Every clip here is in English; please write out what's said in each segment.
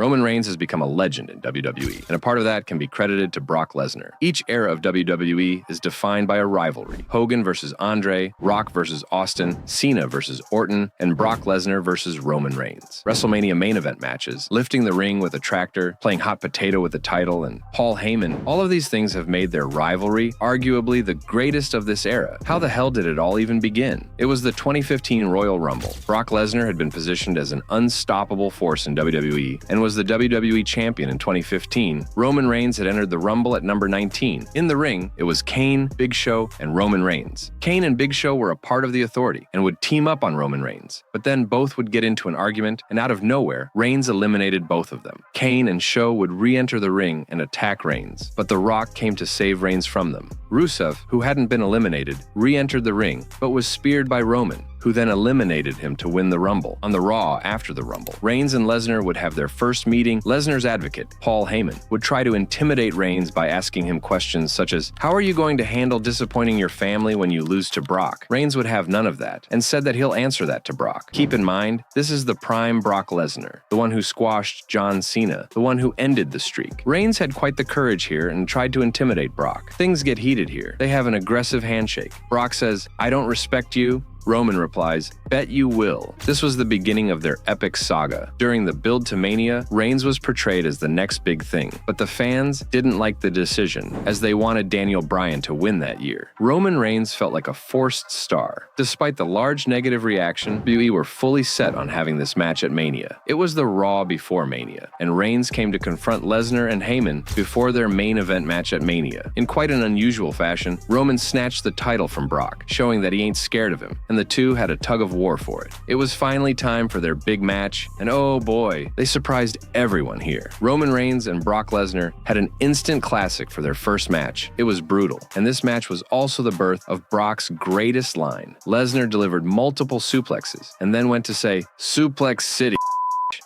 Roman Reigns has become a legend in WWE, and a part of that can be credited to Brock Lesnar. Each era of WWE is defined by a rivalry. Hogan versus Andre, Rock versus Austin, Cena versus Orton, and Brock Lesnar versus Roman Reigns. WrestleMania main event matches, lifting the ring with a tractor, playing hot potato with the title, and Paul Heyman, all of these things have made their rivalry arguably the greatest of this era. How the hell did it all even begin? It was the 2015 Royal Rumble. Brock Lesnar had been positioned as an unstoppable force in WWE and was the WWE champion in 2015. Roman Reigns had entered the Rumble at number 19. In the ring, it was Kane, Big Show, and Roman Reigns. Kane and Big Show were a part of the Authority and would team up on Roman Reigns, but then both would get into an argument, and out of nowhere, Reigns eliminated both of them. Kane and Show would re-enter the ring and attack Reigns, but The Rock came to save Reigns from them. Rusev, who hadn't been eliminated, re-entered the ring, but was speared by Roman, who then eliminated him to win the Rumble. On the Raw after the Rumble, Reigns and Lesnar would have their first meeting. Lesnar's advocate, Paul Heyman, would try to intimidate Reigns by asking him questions such as, "How are you going to handle disappointing your family when you lose to Brock?" Reigns would have none of that, and said that he'll answer that to Brock. Keep in mind, this is the prime Brock Lesnar, the one who squashed John Cena, the one who ended the streak. Reigns had quite the courage here and tried to intimidate Brock. Things get heated here. They have an aggressive handshake. Brock says, "I don't respect you." Roman replies, "Bet you will." This was the beginning of their epic saga. During the build to Mania, Reigns was portrayed as the next big thing, but the fans didn't like the decision, as they wanted Daniel Bryan to win that year. Roman Reigns felt like a forced star. Despite the large negative reaction, WWE were fully set on having this match at Mania. It was the Raw before Mania, and Reigns came to confront Lesnar and Heyman before their main event match at Mania. In quite an unusual fashion, Roman snatched the title from Brock, showing that he ain't scared of him, and the two had a tug of war for it. It was finally time for their big match, and oh boy, they surprised everyone here. Roman Reigns and Brock Lesnar had an instant classic for their first match. It was brutal, and this match was also the birth of Brock's greatest line. Lesnar delivered multiple suplexes, and then went to say, "Suplex City,"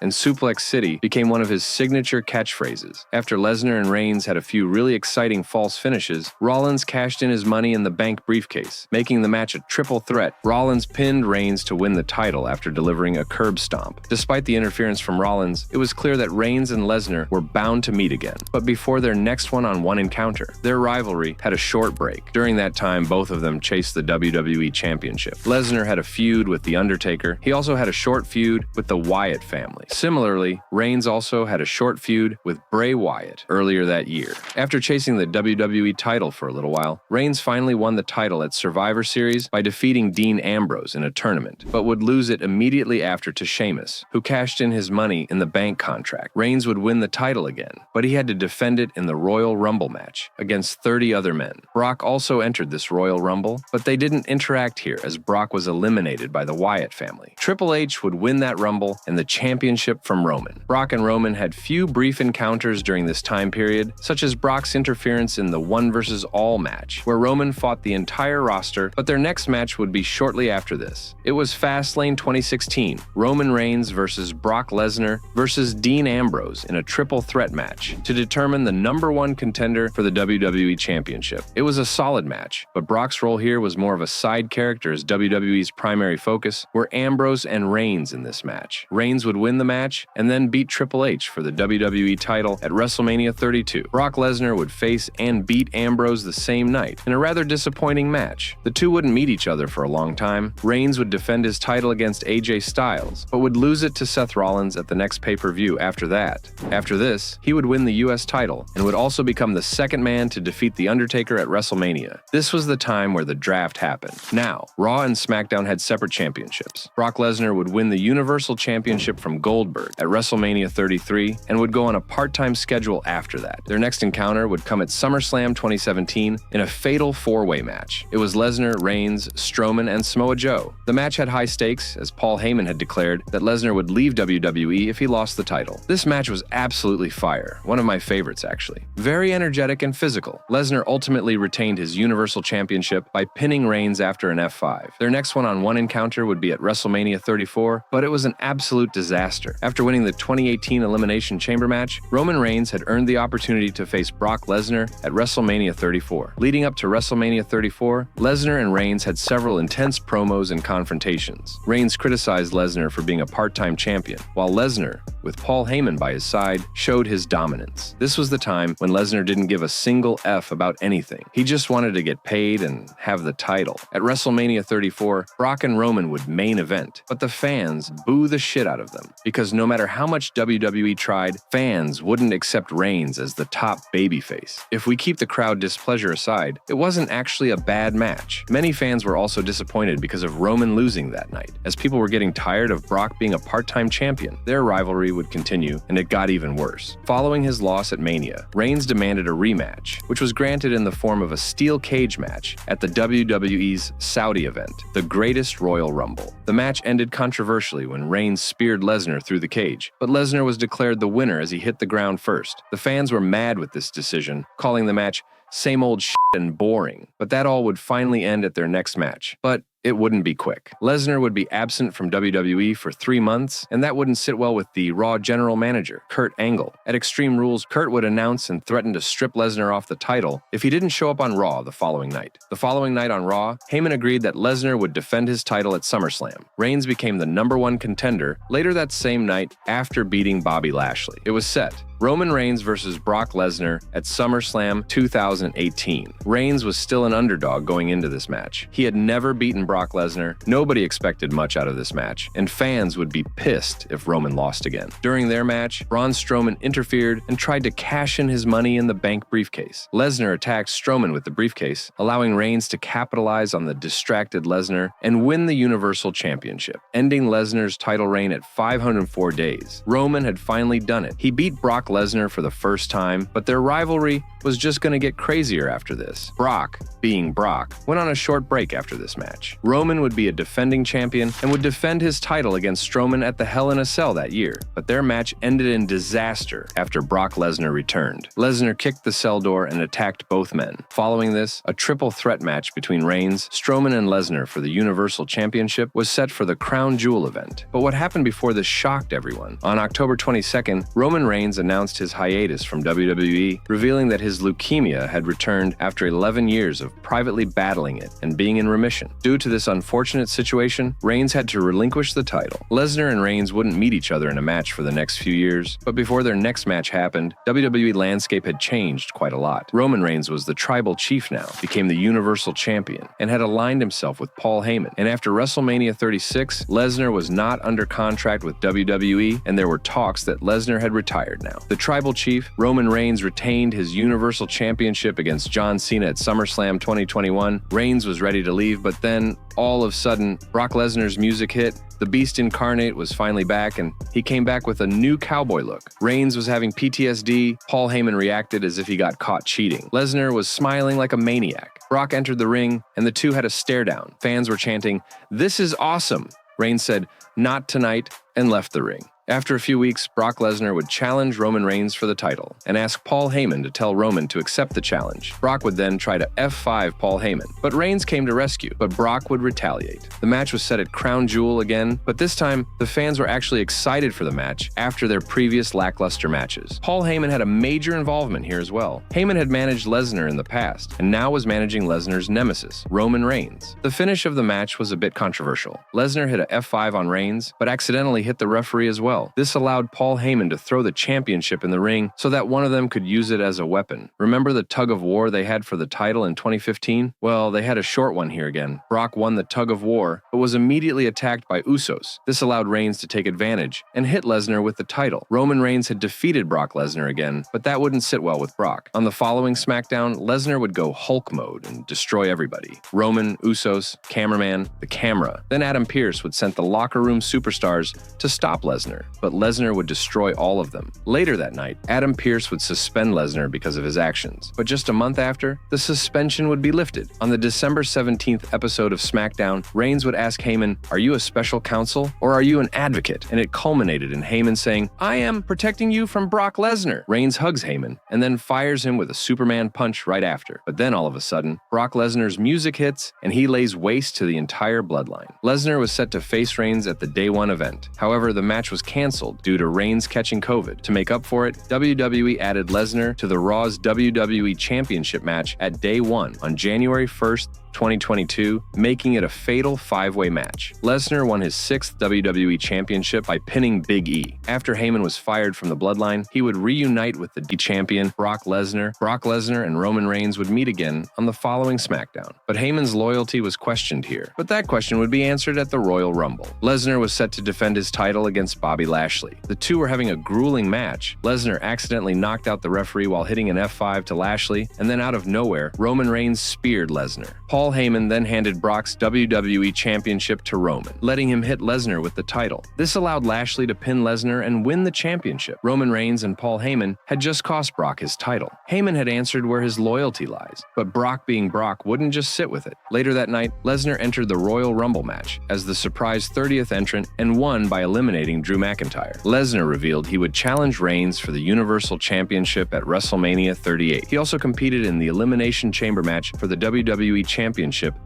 and Suplex City became one of his signature catchphrases. After Lesnar and Reigns had a few really exciting false finishes, Rollins cashed in his Money in the Bank briefcase, making the match a triple threat. Rollins pinned Reigns to win the title after delivering a curb stomp. Despite the interference from Rollins, it was clear that Reigns and Lesnar were bound to meet again. But before their next one-on-one encounter, their rivalry had a short break. During that time, both of them chased the WWE Championship. Lesnar had a feud with The Undertaker. He also had a short feud with the Wyatt family. Similarly, Reigns also had a short feud with Bray Wyatt earlier that year. After chasing the WWE title for a little while, Reigns finally won the title at Survivor Series by defeating Dean Ambrose in a tournament, but would lose it immediately after to Sheamus, who cashed in his Money in the Bank contract. Reigns would win the title again, but he had to defend it in the Royal Rumble match against 30 other men. Brock also entered this Royal Rumble, but they didn't interact here as Brock was eliminated by the Wyatt family. Triple H would win that Rumble and the championship from Roman. Brock and Roman had few brief encounters during this time period, such as Brock's interference in the One versus All match, where Roman fought the entire roster, but their next match would be shortly after this. It was Fastlane 2016, Roman Reigns versus Brock Lesnar versus Dean Ambrose in a triple threat match to determine the #1 contender for the WWE Championship. It was a solid match, but Brock's role here was more of a side character as WWE's primary focus were Ambrose and Reigns in this match. Reigns would win the match and then beat Triple H for the WWE title at WrestleMania 32. Brock Lesnar would face and beat Ambrose the same night in a rather disappointing match. The two wouldn't meet each other for a long time. Reigns would defend his title against AJ Styles, but would lose it to Seth Rollins at the next pay-per-view after that. After this, he would win the US title and would also become the second man to defeat The Undertaker at WrestleMania. This was the time where the draft happened. Now, Raw and SmackDown had separate championships. Brock Lesnar would win the Universal Championship from Goldberg at WrestleMania 33 and would go on a part-time schedule after that. Their next encounter would come at SummerSlam 2017 in a fatal four-way match. It was Lesnar, Reigns, Strowman, and Samoa Joe. The match had high stakes, as Paul Heyman had declared that Lesnar would leave WWE if he lost the title. This match was absolutely fire, one of my favorites actually. Very energetic and physical. Lesnar ultimately retained his Universal Championship by pinning Reigns after an F5. Their next one-on-one encounter would be at WrestleMania 34, but it was an absolute disaster. disaster. After winning the 2018 Elimination Chamber match, Roman Reigns had earned the opportunity to face Brock Lesnar at WrestleMania 34. Leading up to WrestleMania 34, Lesnar and Reigns had several intense promos and confrontations. Reigns criticized Lesnar for being a part-time champion, while Lesnar, with Paul Heyman by his side, showed his dominance. This was the time when Lesnar didn't give a single F about anything. He just wanted to get paid and have the title. At WrestleMania 34, Brock and Roman would main event, but the fans boo the shit out of them, because no matter how much WWE tried, fans wouldn't accept Reigns as the top babyface. If we keep the crowd displeasure aside, it wasn't actually a bad match. Many fans were also disappointed because of Roman losing that night, as people were getting tired of Brock being a part-time champion. Their rivalry would continue, and it got even worse. Following his loss at Mania, Reigns demanded a rematch, which was granted in the form of a steel cage match at the WWE's Saudi event, the Greatest Royal Rumble. The match ended controversially when Reigns speared Lesnar through the cage, but Lesnar was declared the winner as he hit the ground first. The fans were mad with this decision, calling the match same old shit and boring, but that all would finally end at their next match. But it wouldn't be quick. Lesnar would be absent from WWE for 3 months, and that wouldn't sit well with the Raw general manager, Kurt Angle. At Extreme Rules, Kurt would announce and threaten to strip Lesnar off the title if he didn't show up on Raw the following night. The following night on Raw, Heyman agreed that Lesnar would defend his title at SummerSlam. Reigns became the #1 contender later that same night after beating Bobby Lashley. It was set: Roman Reigns versus Brock Lesnar at SummerSlam 2018. Reigns was still an underdog going into this match. He had never beaten Brock Lesnar, nobody expected much out of this match, and fans would be pissed if Roman lost again. During their match, Braun Strowman interfered and tried to cash in his Money in the Bank briefcase. Lesnar attacked Strowman with the briefcase, allowing Reigns to capitalize on the distracted Lesnar and win the Universal Championship, ending Lesnar's title reign at 504 days. Roman had finally done it. He beat Brock Lesnar for the first time, but their rivalry was just going to get crazier after this. Brock, being Brock, went on a short break after this match. Roman would be a defending champion and would defend his title against Strowman at the Hell in a Cell that year, but their match ended in disaster after Brock Lesnar returned. Lesnar kicked the cell door and attacked both men. Following this, a triple threat match between Reigns, Strowman, and Lesnar for the Universal Championship was set for the Crown Jewel event. But what happened before this shocked everyone. On October 22nd, Roman Reigns announced his hiatus from WWE, revealing that his leukemia had returned after 11 years of privately battling it and being in remission. Due to this unfortunate situation, Reigns had to relinquish the title. Lesnar and Reigns wouldn't meet each other in a match for the next few years, but before their next match happened, WWE landscape had changed quite a lot. Roman Reigns was the tribal chief now, became the Universal Champion, and had aligned himself with Paul Heyman. And after WrestleMania 36, Lesnar was not under contract with WWE, and there were talks that Lesnar had retired now. The tribal chief, Roman Reigns, retained his Universal Championship against John Cena at SummerSlam 2021. Reigns was ready to leave, but then, all of a sudden, Brock Lesnar's music hit. The Beast Incarnate was finally back, and he came back with a new cowboy look. Reigns was having PTSD. Paul Heyman reacted as if he got caught cheating. Lesnar was smiling like a maniac. Brock entered the ring, and the two had a stare down. Fans were chanting, "This is awesome." Reigns said, "Not tonight," and left the ring. After a few weeks, Brock Lesnar would challenge Roman Reigns for the title and ask Paul Heyman to tell Roman to accept the challenge. Brock would then try to F5 Paul Heyman, but Reigns came to rescue, but Brock would retaliate. The match was set at Crown Jewel again, but this time, the fans were actually excited for the match after their previous lackluster matches. Paul Heyman had a major involvement here as well. Heyman had managed Lesnar in the past, and now was managing Lesnar's nemesis, Roman Reigns. The finish of the match was a bit controversial. Lesnar hit a F5 on Reigns, but accidentally hit the referee as well. This allowed Paul Heyman to throw the championship in the ring so that one of them could use it as a weapon. Remember the tug of war they had for the title in 2015? Well, they had a short one here again. Brock won the tug of war, but was immediately attacked by Usos. This allowed Reigns to take advantage and hit Lesnar with the title. Roman Reigns had defeated Brock Lesnar again, but that wouldn't sit well with Brock. On the following SmackDown, Lesnar would go Hulk mode and destroy everybody. Roman, Usos, cameraman, the camera. Then Adam Pearce would send the locker room superstars to stop Lesnar, but Lesnar would destroy all of them. Later that night, Adam Pearce would suspend Lesnar because of his actions. But just a month after, the suspension would be lifted. On the December 17th episode of SmackDown, Reigns would ask Heyman, "Are you a special counsel or are you an advocate?" And it culminated in Heyman saying, "I am protecting you from Brock Lesnar." Reigns hugs Heyman and then fires him with a Superman punch right after. But then all of a sudden, Brock Lesnar's music hits and he lays waste to the entire bloodline. Lesnar was set to face Reigns at the Day 1 event. However, the match was canceled due to Reigns catching COVID. To make up for it, WWE added Lesnar to the Raw's WWE Championship match at Day 1 on January 1st, 2022, making it a fatal 5-way match. Lesnar won his 6th WWE Championship by pinning Big E. After Heyman was fired from the Bloodline, he would reunite with the champion Brock Lesnar. Brock Lesnar and Roman Reigns would meet again on the following SmackDown. But Heyman's loyalty was questioned here. But that question would be answered at the Royal Rumble. Lesnar was set to defend his title against Bobby Lashley. The two were having a grueling match. Lesnar accidentally knocked out the referee while hitting an F5 to Lashley, and then out of nowhere, Roman Reigns speared Lesnar. Paul Heyman then handed Brock's WWE Championship to Roman, letting him hit Lesnar with the title. This allowed Lashley to pin Lesnar and win the championship. Roman Reigns and Paul Heyman had just cost Brock his title. Heyman had answered where his loyalty lies, but Brock being Brock wouldn't just sit with it. Later that night, Lesnar entered the Royal Rumble match as the surprise 30th entrant and won by eliminating Drew McIntyre. Lesnar revealed he would challenge Reigns for the Universal Championship at WrestleMania 38. He also competed in the Elimination Chamber match for the WWE Championship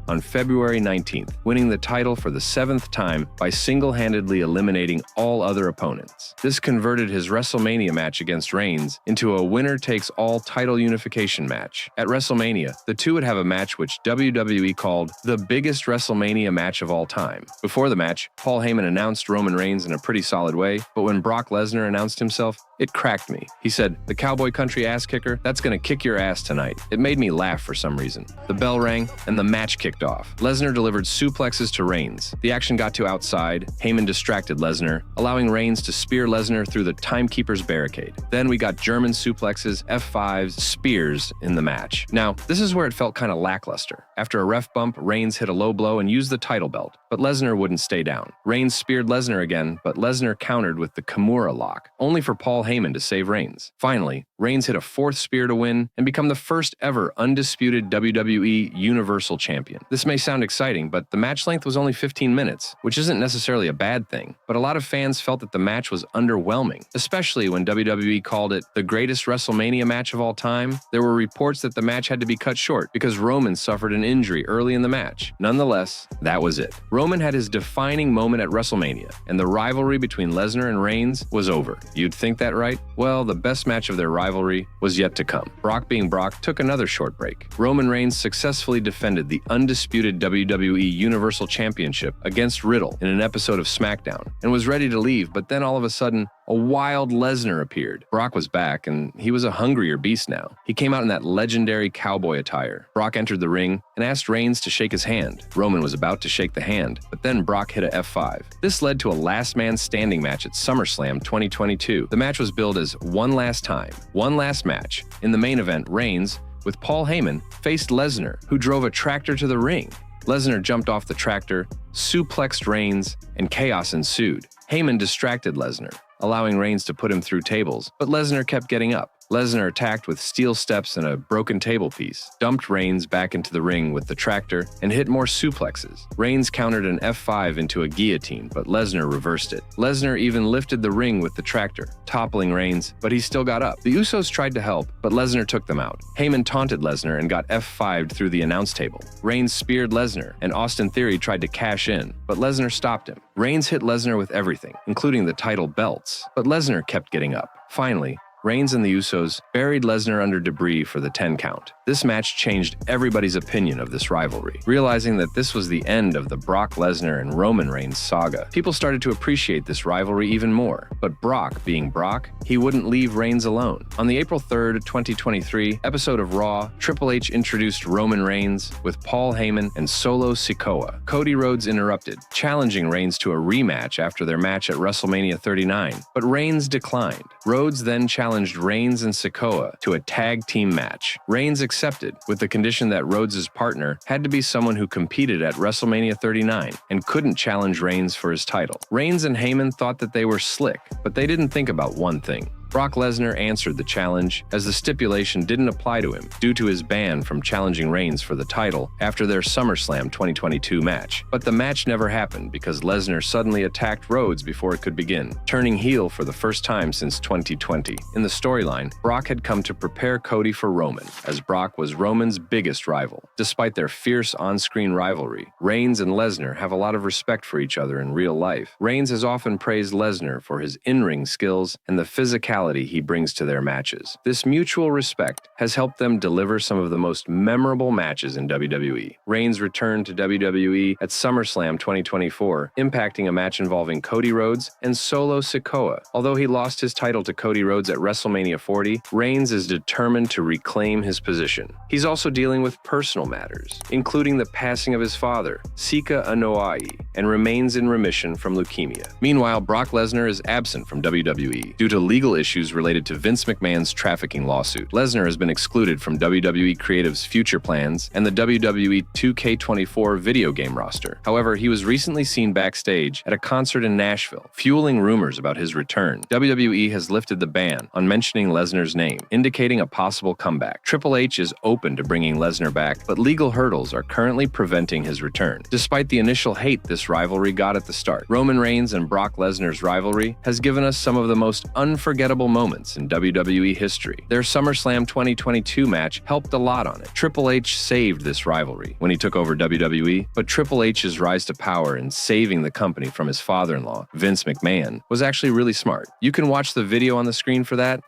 on February 19th, winning the title for the 7th time by single-handedly eliminating all other opponents. This converted his WrestleMania match against Reigns into a winner-takes-all title unification match. At WrestleMania, the two would have a match which WWE called the biggest WrestleMania match of all time. Before the match, Paul Heyman announced Roman Reigns in a pretty solid way, but when Brock Lesnar announced himself, it cracked me. He said, "The cowboy country ass kicker, that's gonna kick your ass tonight." It made me laugh for some reason. The bell rang, and the match kicked off. Lesnar delivered suplexes to Reigns. The action got to outside. Heyman distracted Lesnar, allowing Reigns to spear Lesnar through the timekeeper's barricade. Then we got German suplexes, F5s, spears in the match. Now, this is where it felt kind of lackluster. After a ref bump, Reigns hit a low blow and used the title belt, but Lesnar wouldn't stay down. Reigns speared Lesnar again, but Lesnar countered with the Kimura lock, only for Paul Heyman to save Reigns. Finally, Reigns hit a 4th spear to win and become the first ever undisputed WWE Universal Champion. This may sound exciting, but the match length was only 15 minutes, which isn't necessarily a bad thing. But a lot of fans felt that the match was underwhelming, especially when WWE called it the greatest WrestleMania match of all time. There were reports that the match had to be cut short because Roman suffered an injury early in the match. Nonetheless, that was it. Roman had his defining moment at WrestleMania, and the rivalry between Lesnar and Reigns was over. You'd think that, right? Well, the best match of their rivalry was yet to come. Brock being Brock took another short break. Roman Reigns successfully defended the undisputed WWE Universal Championship against Riddle in an episode of SmackDown and was ready to leave, but then all of a sudden, a wild Lesnar appeared. Brock was back, and he was a hungrier beast now. He came out in that legendary cowboy attire. Brock entered the ring and asked Reigns to shake his hand. Roman was about to shake the hand, but then Brock hit a F5. This led to a last man standing match at SummerSlam 2022. The match was billed as one last time, one last match. In the main event, Reigns, with Paul Heyman, faced Lesnar, who drove a tractor to the ring. Lesnar jumped off the tractor, suplexed Reigns, and chaos ensued. Heyman distracted Lesnar, allowing Reigns to put him through tables, but Lesnar kept getting up. Lesnar attacked with steel steps and a broken table piece, dumped Reigns back into the ring with the tractor, and hit more suplexes. Reigns countered an F5 into a guillotine, but Lesnar reversed it. Lesnar even lifted the ring with the tractor, toppling Reigns, but he still got up. The Usos tried to help, but Lesnar took them out. Heyman taunted Lesnar and got F5'd through the announce table. Reigns speared Lesnar, and Austin Theory tried to cash in, but Lesnar stopped him. Reigns hit Lesnar with everything, including the title belts, but Lesnar kept getting up. Finally, Reigns and the Usos buried Lesnar under debris for the 10 count. This match changed everybody's opinion of this rivalry. Realizing that this was the end of the Brock Lesnar and Roman Reigns saga, people started to appreciate this rivalry even more. But Brock, being Brock, he wouldn't leave Reigns alone. On the April 3rd, 2023 episode of Raw, Triple H introduced Roman Reigns with Paul Heyman and Solo Sikoa. Cody Rhodes interrupted, challenging Reigns to a rematch after their match at WrestleMania 39, but Reigns declined. Rhodes then challenged Reigns and Sikoa to a tag team match. Reigns accepted, with the condition that Rhodes' partner had to be someone who competed at WrestleMania 39 and couldn't challenge Reigns for his title. Reigns and Heyman thought that they were slick, but they didn't think about one thing. Brock Lesnar answered the challenge, as the stipulation didn't apply to him due to his ban from challenging Reigns for the title after their SummerSlam 2022 match. But the match never happened because Lesnar suddenly attacked Rhodes before it could begin, turning heel for the first time since 2020. In the storyline, Brock had come to prepare Cody for Roman, as Brock was Roman's biggest rival. Despite their fierce on-screen rivalry, Reigns and Lesnar have a lot of respect for each other in real life. Reigns has often praised Lesnar for his in-ring skills and the physicality he brings to their matches. This mutual respect has helped them deliver some of the most memorable matches in WWE. Reigns returned to WWE at SummerSlam 2024, impacting a match involving Cody Rhodes and Solo Sikoa. Although he lost his title to Cody Rhodes at WrestleMania 40, Reigns is determined to reclaim his position. He's also dealing with personal matters, including the passing of his father, Sika Anoa'i, and remains in remission from leukemia. Meanwhile, Brock Lesnar is absent from WWE due to legal issues related to Vince McMahon's trafficking lawsuit. Lesnar has been excluded from WWE Creative's future plans and the WWE 2K24 video game roster. However, he was recently seen backstage at a concert in Nashville, fueling rumors about his return. WWE has lifted the ban on mentioning Lesnar's name, indicating a possible comeback. Triple H is open to bringing Lesnar back, but legal hurdles are currently preventing his return. Despite the initial hate this rivalry got at the start, Roman Reigns and Brock Lesnar's rivalry has given us some of the most unforgettable moments in WWE history. Their SummerSlam 2022 match helped a lot on it. Triple H saved this rivalry when he took over WWE, but Triple H's rise to power in saving the company from his father-in-law, Vince McMahon, was actually really smart. You can watch the video on the screen for that,